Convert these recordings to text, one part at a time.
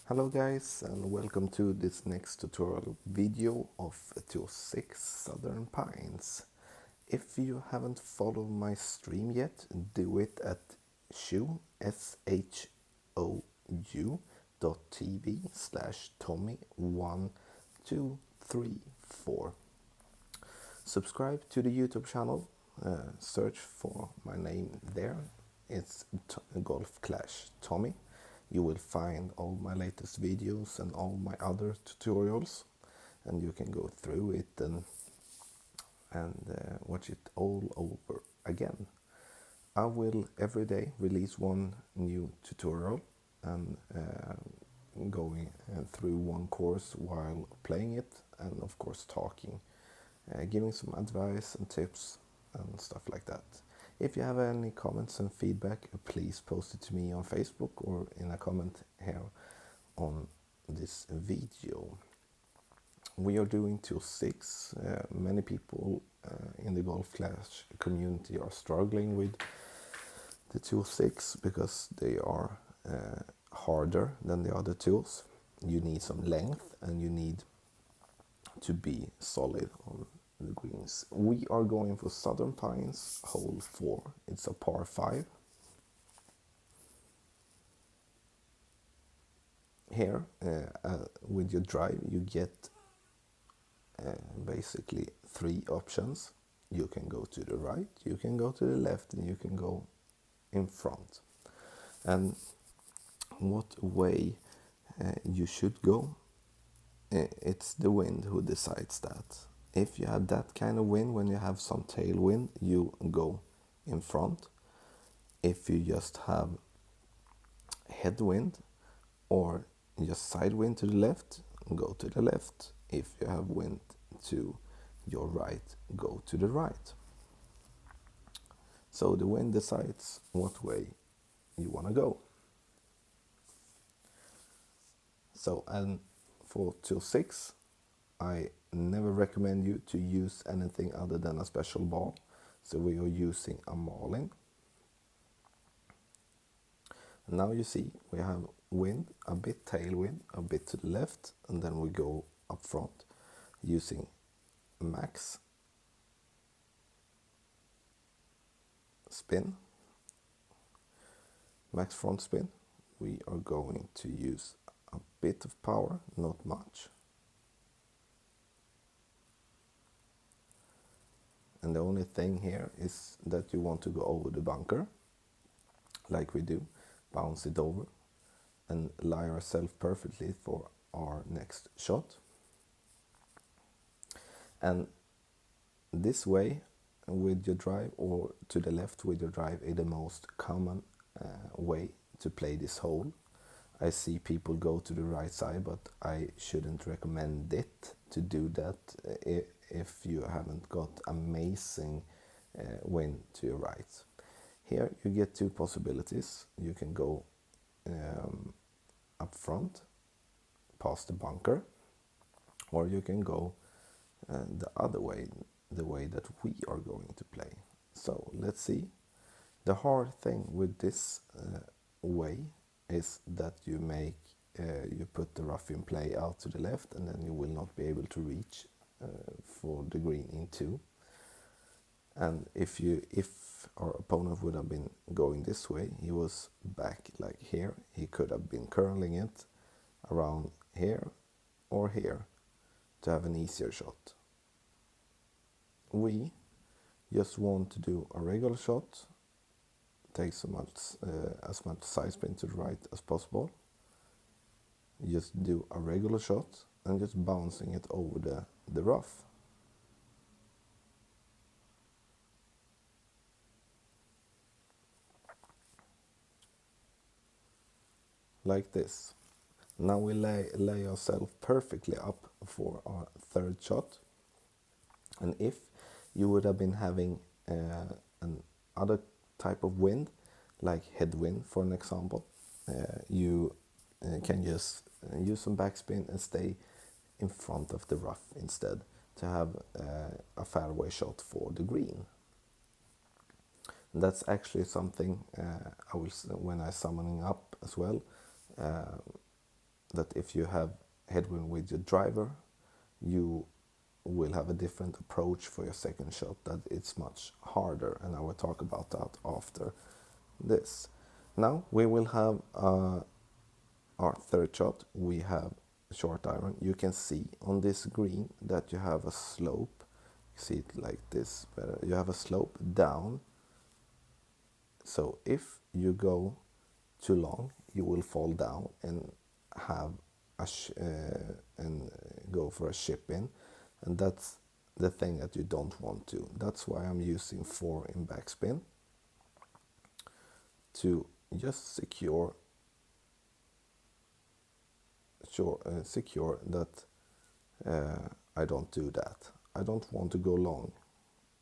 Hello guys, and welcome to this next tutorial video of Tour 6 Southern Pines. If you haven't followed my stream yet, do it at shou, shou .tv/Tommy1234. Subscribe to the YouTube channel, search for my name there. It's Golf Clash Tommy. You will find all my latest videos and all my other tutorials, and you can go through it and watch it all over again. I will every day release one new tutorial and going through one course while playing it, and of course talking, giving some advice and tips and stuff like that. If you have any comments and feedback, please post it to me on Facebook or in a comment here on this video. We are doing Tour 6. Many people in the Golf Clash community are struggling with the Tour 6 because they are harder than the other tours. You need some length and you need to be solid on the greens. We are going for Southern Pines, hole 4. It's a par 5. Here, with your drive, you get basically 3 options. You can go to the right, you can go to the left, and you can go in front. And what way you should go, it's the wind who decides that. If you have that kind of wind, when you have some tailwind, you go in front. If you just have headwind or just side wind to the left, go to the left. If you have wind to your right, go to the right. So the wind decides what way you want to go. So, and for Tour 6, I never recommend you to use anything other than a special ball. So we are using a Marlin. Now you see we have wind, a bit tailwind, a bit to the left, and then we go up front using max spin, max front spin. We are going to use a bit of power, not much. And the only thing here is that you want to go over the bunker, like we do, bounce it over, and lie ourselves perfectly for our next shot. And this way, with your drive, or to the left with your drive, is the most common way to play this hole. I see people go to the right side, but I shouldn't recommend it to do that if you haven't got amazing wind to your right. Here you get 2 possibilities. You can go up front past the bunker, or you can go the other way, the way that we are going to play. So let's see. The hard thing with this way is that you put the rough in play out to the left, and then you will not be able to reach for the green in 2. And if our opponent would have been going this way, he was back like here, he could have been curling it around here or here to have an easier shot. We just want to do a regular shot, take as much side spin to the right as possible. Just do a regular shot and just bouncing it over the rough. Like this. Now we lay ourselves perfectly up for our 3rd shot. And if you would have been having an other type of wind, like headwind for an example, you can just use some backspin and stay in front of the rough instead to have a fairway shot for the green. And that's actually something I will, when I summoning up as well, that if you have headwind with your driver, you will have a different approach for your second shot, that it's much harder, and I will talk about that after this. Now we will have our third shot. We have short iron. You can see on this green that you have a slope. You see it like this better. You have a slope down. So if you go too long, you will fall down and have and go for a chip in, and that's the thing that you don't want to. That's why I'm using 4 in backspin, to just secure that I don't do that. I don't want to go long,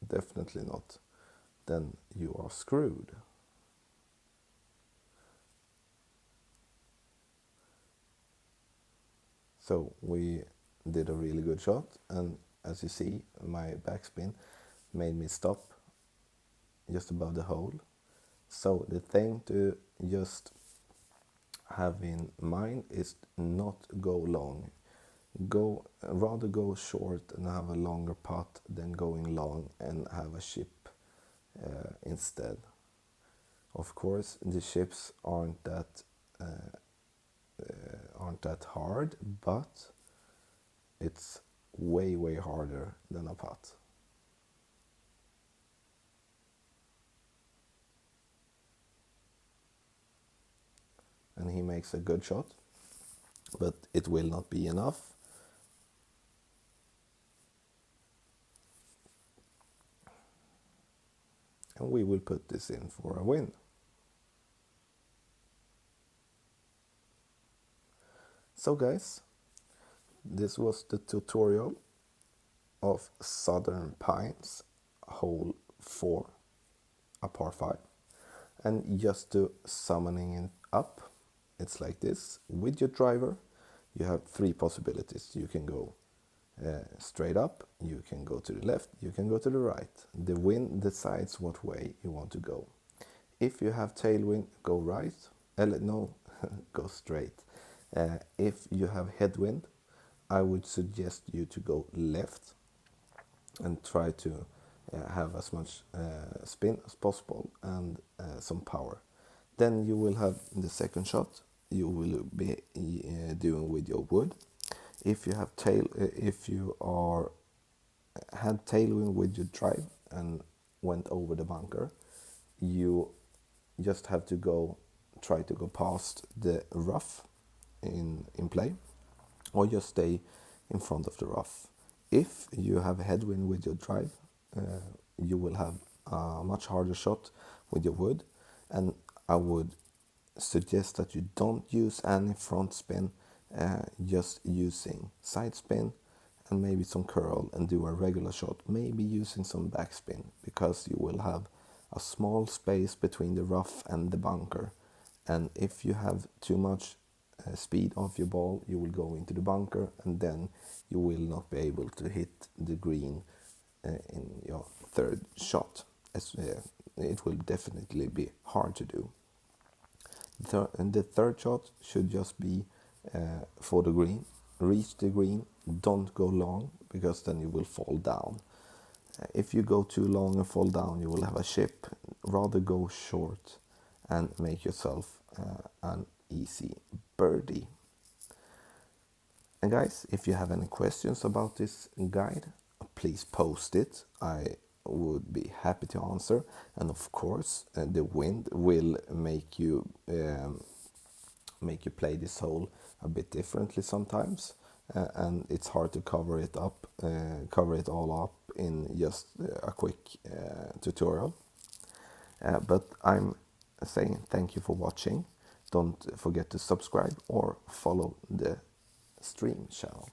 definitely not. Then you are screwed. So we did a really good shot, and as you see, my backspin made me stop just above the hole. So the thing to just have in mind is not go long. Rather go short and have a longer putt than going long and have a chip instead. Of course, the chips aren't that hard, but it's way harder than a putt. And he makes a good shot, but it will not be enough. And we will put this in for a win. So guys, this was the tutorial of Southern Pines, hole 4, a par 5. And just to summoning it up, it's like this. With your driver, you have 3 possibilities. You can go straight up, you can go to the left, you can go to the right. The wind decides what way you want to go. If you have tailwind, go right. No, go straight. If you have headwind, I would suggest you to go left and try to have as much spin as possible and some power. Then you will have the second shot you will be doing with your wood. If you have had tailwind with your drive and went over the bunker, you just have to try to go past the rough in play, or just stay in front of the rough. If you have headwind with your drive, you will have a much harder shot with your wood, and I would suggest that you don't use any front spin, just using side spin and maybe some curl, and do a regular shot, maybe using some backspin, because you will have a small space between the rough and the bunker, and if you have too much speed of your ball, you will go into the bunker, and then you will not be able to hit the green in your third shot. It will definitely be hard to do. And the third shot should just be for the green. Reach the green, don't go long, because then you will fall down. If you go too long and fall down, you will have a chip. Rather go short and make yourself an easy birdie. And guys, if you have any questions about this guide, please post it. I would be happy to answer. And of course, the wind will make you play this hole a bit differently sometimes, and it's hard to cover it all up in just a quick tutorial. But I'm saying thank you for watching. Don't forget to subscribe or follow the stream channel.